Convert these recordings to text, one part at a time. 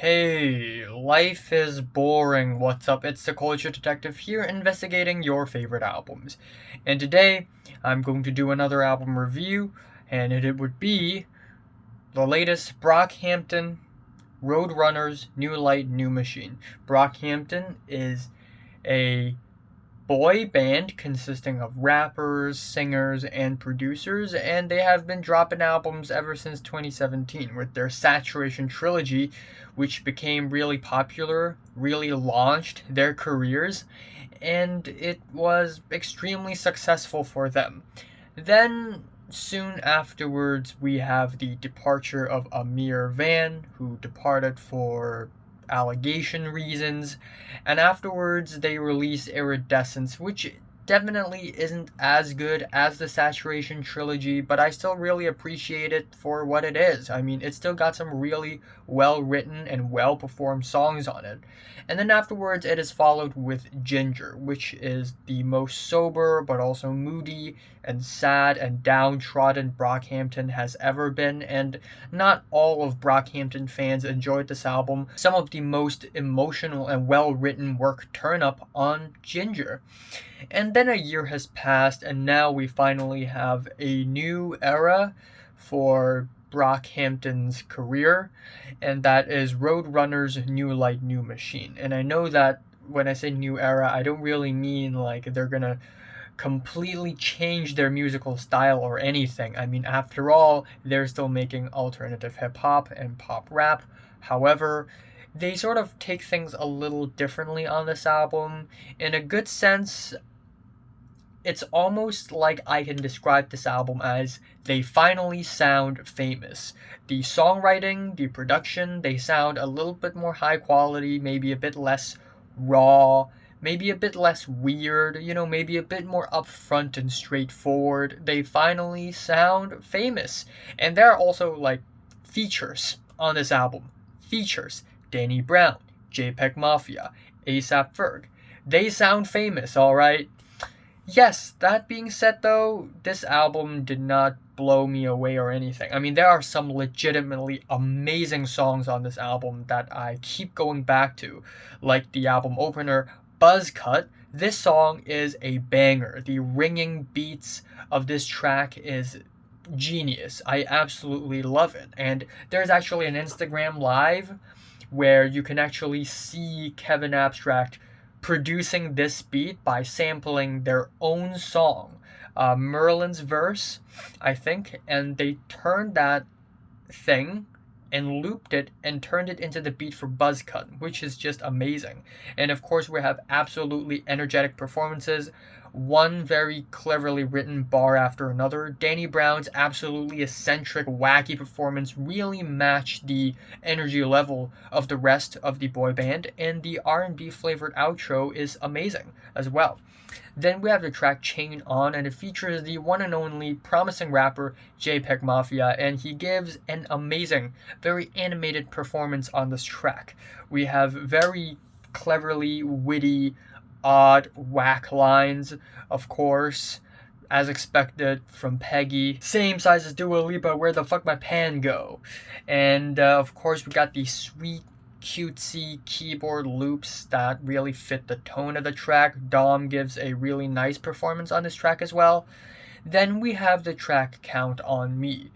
Hey, life is boring. What's up? It's the Culture Detective here investigating your favorite albums. And today, I'm going to do another album review, and it would be the latest Brockhampton Roadrunner's New Light, New Machine. Brockhampton is a boy band consisting of rappers, singers, and producers, and they have been dropping albums ever since 2017 with their Saturation trilogy, which became really popular, really launched their careers, and it was extremely successful for them. Then soon afterwards, we have the departure of Amir Van, who departed for allegation reasons, and afterwards they released Iridescence, which definitely isn't as good as the Saturation trilogy, but I still really appreciate it for what it is. I mean, it still got some really well written and well performed songs on it. And then afterwards, it is followed with Ginger, which is the most sober but also moody and sad and downtrodden Brockhampton has ever been, and not all of Brockhampton fans enjoyed this album. Some of the most emotional and well written work turn up on Ginger. And then a year has passed, and now we finally have a new era for Brockhampton's career, and that is Roadrunner's New Light, New Machine. And I know that when I say new era, I don't really mean like they're gonna completely change their musical style or anything. I mean, after all, they're still making alternative hip hop and pop rap. However, they sort of take things a little differently on this album. In a good sense, it's almost like I can describe this album as they finally sound famous. The songwriting, the production, they sound a little bit more high quality, maybe a bit less raw, maybe a bit less weird, maybe a bit more upfront and straightforward. They finally sound famous. And there are also like features on this album. Features: Danny Brown, JPEG Mafia, ASAP Ferg. They sound famous, alright? Yes, that being said though, this album did not blow me away or anything. I mean, there are some legitimately amazing songs on this album that I keep going back to, like the album opener, Buzzcut. This song is a banger. The ringing beats of this track is genius. I absolutely love it. And there's actually an Instagram live where you can actually see Kevin Abstract producing this beat by sampling their own song, Merlin's verse, I think, and they turned that thing and looped it and turned it into the beat for Buzzcut, which is just amazing. And of course, we have absolutely energetic performances, one very cleverly written bar after another. Danny Brown's absolutely eccentric, wacky performance really matched the energy level of the rest of the boy band, and the R&B flavored outro is amazing as well. Then we have the track Chain On, and it features the one and only promising rapper JPEG Mafia, and he gives an amazing, very animated performance on this track. We have very cleverly witty, odd, whack lines, of course, as expected from Peggy. Same size as Dua Lipa, where the fuck my pan go? And of course, we got the sweet, cutesy keyboard loops that really fit the tone of the track. Dom gives a really nice performance on this track as well. Then we have the track Count on Me.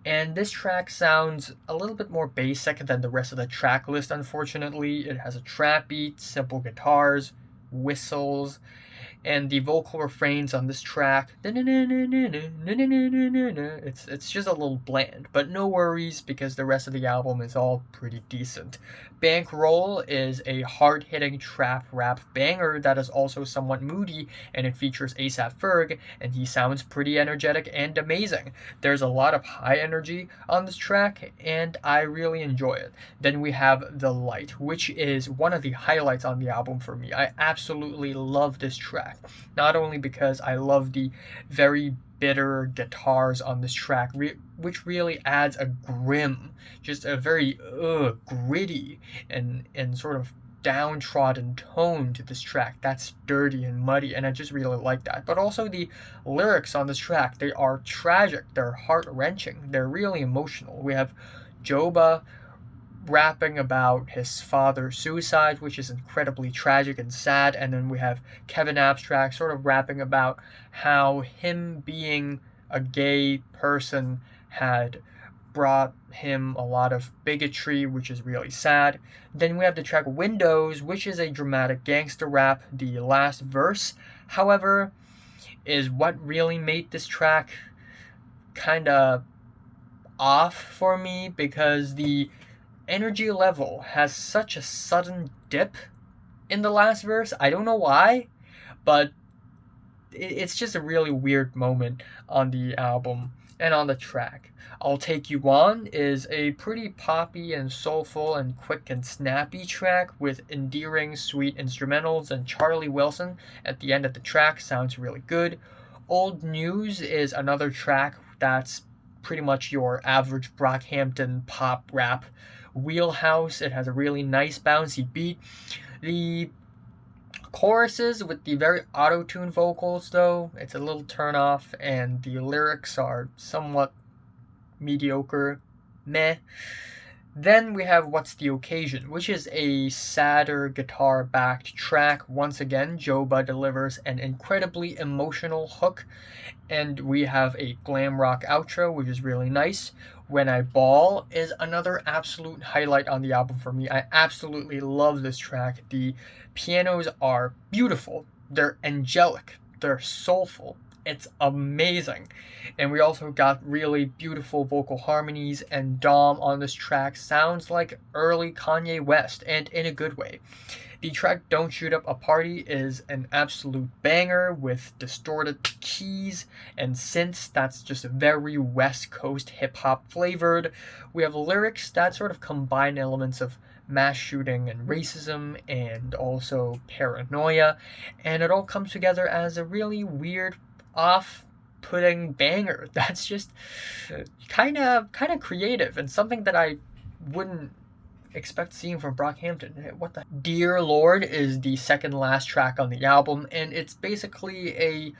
And this track sounds a little bit more basic than the rest of the track list, unfortunately. It has a trap beat, simple guitars, whistles, and the vocal refrains on this track, it's just a little bland, but no worries because the rest of the album is all pretty decent. Bankroll is a hard-hitting trap rap banger that is also somewhat moody, and it features ASAP Ferg, and he sounds pretty energetic and amazing. There's a lot of high energy on this track, and I really enjoy it. Then we have The Light, which is one of the highlights on the album for me. I absolutely love this track, not only because I love the very bitter guitars on this track, which really adds a grim, just a very gritty and sort of downtrodden tone to this track that's dirty and muddy, and I just really like that. But also the lyrics on this track, they are tragic, they're heart-wrenching, they're really emotional. We have Joba rapping about his father's suicide, which is incredibly tragic and sad. And then we have Kevin Abstract sort of rapping about how him being a gay person had brought him a lot of bigotry, which is really sad. Then we have the track Windows, which is a dramatic gangster rap. The last verse, however, is what really made this track kind of off for me, because the energy level has such a sudden dip in the last verse. I don't know why, but it's just a really weird moment on the album and on the track. I'll Take You On is a pretty poppy and soulful and quick and snappy track with endearing, sweet instrumentals, and Charlie Wilson at the end of the track sounds really good. Old News is another track that's pretty much your average Brockhampton pop rap wheelhouse. It has a really nice bouncy beat. The choruses with the very auto-tuned vocals, though, it's a little turn off, and the lyrics are somewhat mediocre, meh. Then we have What's the Occasion, which is a sadder guitar-backed track. Once again, Joba delivers an incredibly emotional hook, and we have a glam rock outro, which is really nice. When I Ball is another absolute highlight on the album for me. I absolutely love this track. The pianos are beautiful. They're angelic. They're soulful. It's amazing. And we also got really beautiful vocal harmonies, and Dom on this track sounds like early Kanye West, and in a good way. The track Don't Shoot Up a Party is an absolute banger with distorted keys and synths that's just very West Coast hip-hop flavored. We have lyrics that sort of combine elements of mass shooting and racism and also paranoia, and it all comes together as a really weird, off-putting banger that's just kind of creative and something that I wouldn't expect seeing from Brockhampton. What the Dear Lord is the second last track on the album, and it's basically a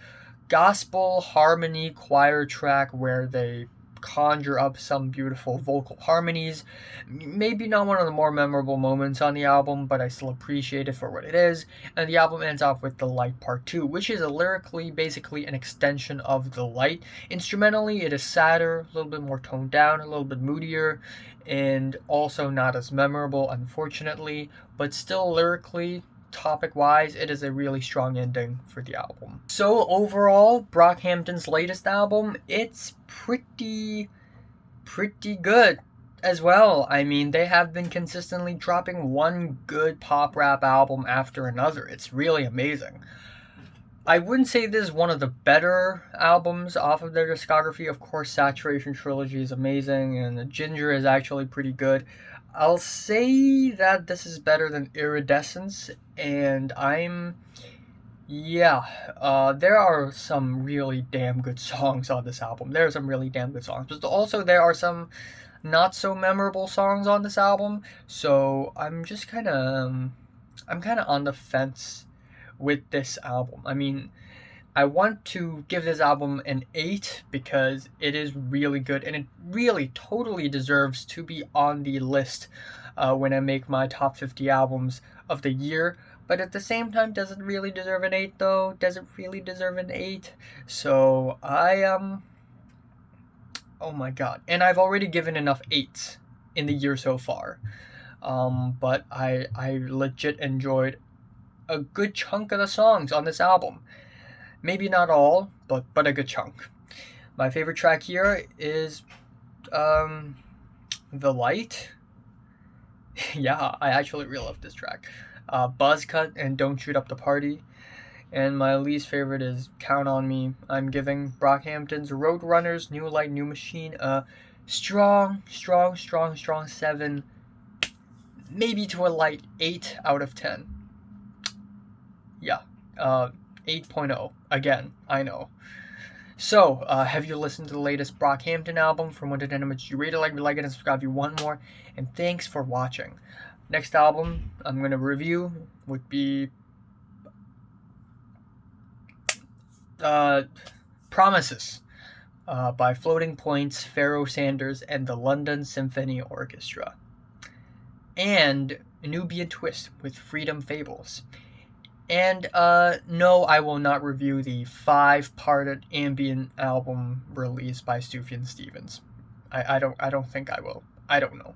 gospel harmony choir track where they conjure up some beautiful vocal harmonies. Maybe not one of the more memorable moments on the album, but I still appreciate it for what it is. And the album ends off with The Light Part 2, which is lyrically basically an extension of The Light. Instrumentally, it is sadder, a little bit more toned down, a little bit moodier, and also not as memorable, unfortunately, but still lyrically, topic-wise, it is a really strong ending for the album. So overall, Brockhampton's latest album, it's pretty good as well. I mean, they have been consistently dropping one good pop rap album after another. It's really amazing. I wouldn't say this is one of the better albums off of their discography. Of course, Saturation Trilogy is amazing, and the Ginger is actually pretty good. I'll say that this is better than Iridescence, and there are some really damn good songs on this album. There are some really damn good songs, but also there are some not so memorable songs on this album, so I'm kind of on the fence with this album. I mean, I want to give this album an 8 because it is really good, and it really totally deserves to be on the list when I make my top 50 albums of the year. But at the same time, does it really deserve an 8 though? Does it really deserve an 8? So oh my god. And I've already given enough 8s in the year so far. But I legit enjoyed a good chunk of the songs on this album. Maybe not all, but a good chunk. My favorite track here is The Light. Yeah, I actually really love this track. Buzzcut and Don't Shoot Up the Party. And my least favorite is Count on Me. I'm giving Brockhampton's Roadrunner's New Light, New Machine a strong 7. Maybe to a light 8 out of 10. Yeah, 8.0. Again, I know. So, have you listened to the latest Brockhampton album? From 1 to 10, how much you rate it? Like it, and subscribe if you want more. And thanks for watching. Next album I'm going to review would be Promises by Floating Points, Pharoah Sanders, and the London Symphony Orchestra. and Nubian Twist with Freedom Fables. And no, I will not review the 5-parted ambient album released by Sufjan Stevens. I don't think I will. I don't know.